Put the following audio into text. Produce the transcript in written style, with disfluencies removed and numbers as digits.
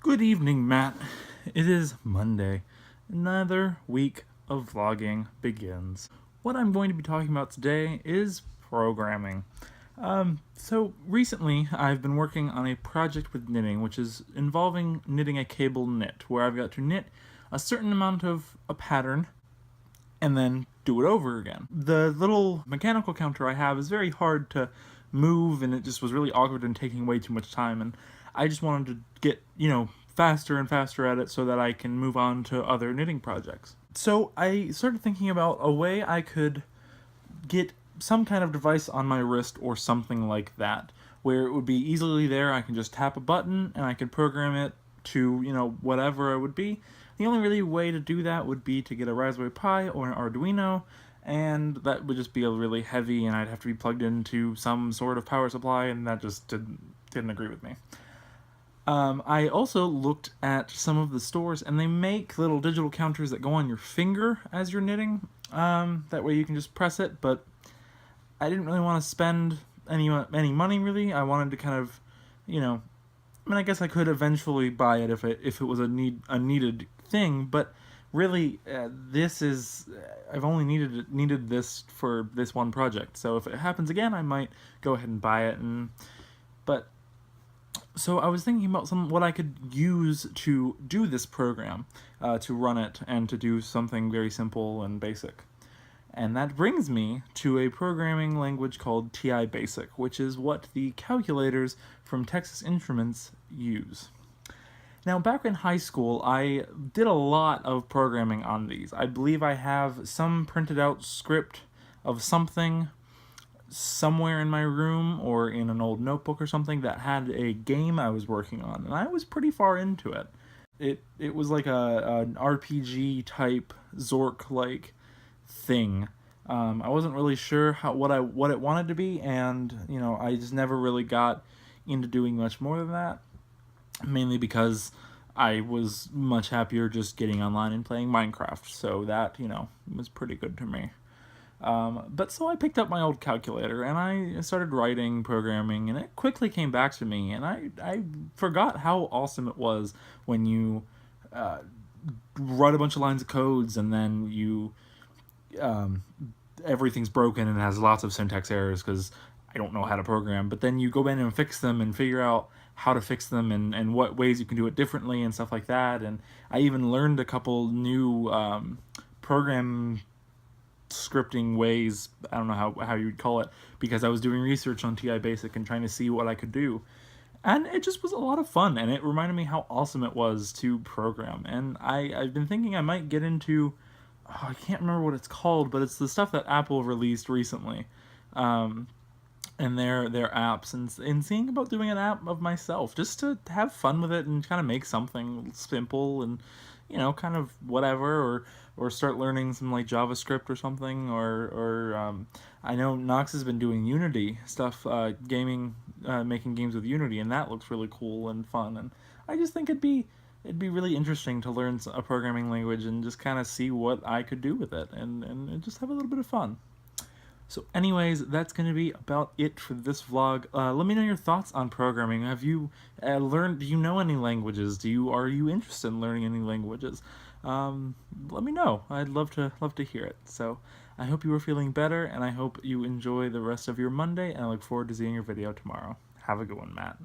Good evening, Matt. It is Monday. Another week of vlogging begins. What I'm going to be talking about today is programming. So recently I've been working on a project with knitting, which is involving knitting a cable knit, where I've got to knit a certain amount of a pattern and then do it over again. The little mechanical counter I have is very hard to move, and it just was really awkward and taking way too much time, and I just wanted to get, faster and faster at it so that I can move on to other knitting projects. So I started thinking about a way I could get some kind of device on my wrist or something like that, where it would be easily there. I can just tap a button and I could program it to, whatever it would be. The only really way to do that would be to get a Raspberry Pi or an Arduino, and that would just be really heavy, and I'd have to be plugged into some sort of power supply, and that just didn't agree with me. I also looked at some of the stores, and they make little digital counters that go on your finger as you're knitting. That way you can just press it, but I didn't really want to spend any money, really. I wanted to kind of, I guess I could eventually buy it if it was a needed thing, but really, I've only needed this for this one project. So if it happens again, I might go ahead and buy it. But so I was thinking about what I could use to do this program, to run it, and to do something very simple and basic. And that brings me to a programming language called TI Basic, which is what the calculators from Texas Instruments use. Now, back in high school, I did a lot of programming on these. I believe I have some printed out script of something somewhere in my room or in an old notebook or something that had a game I was working on, and I was pretty far into it. It was like an RPG type Zork-like thing. I wasn't really sure what it wanted to be, and I just never really got into doing much more than that. Mainly because I was much happier just getting online and playing Minecraft, so that was pretty good to me. But so I picked up my old calculator and I started writing programming, and it quickly came back to me, and I forgot how awesome it was when you write a bunch of lines of codes and then you everything's broken and has lots of syntax errors because I don't know how to program, but then you go in and fix them and figure out how to fix them and what ways you can do it differently and stuff like that. And I even learned a couple new program scripting ways, I don't know how you would call it, because I was doing research on TI Basic and trying to see what I could do. And it just was a lot of fun, and it reminded me how awesome it was to program. And I've been thinking I might get into, I can't remember what it's called, but it's the stuff that Apple released recently. And their apps, and seeing about doing an app of myself just to have fun with it and kind of make something simple and kind of whatever, or start learning some like JavaScript or something, or I know Knox has been doing Unity stuff, making games with Unity, and that looks really cool and fun, and I just think it'd be really interesting to learn a programming language and just kind of see what I could do with it, and just have a little bit of fun. So anyways, that's going to be about it for this vlog. Let me know your thoughts on programming. Have you learned, do you know any languages? Are you interested in learning any languages? Let me know. I'd love to hear it. So I hope you are feeling better, and I hope you enjoy the rest of your Monday, and I look forward to seeing your video tomorrow. Have a good one, Matt.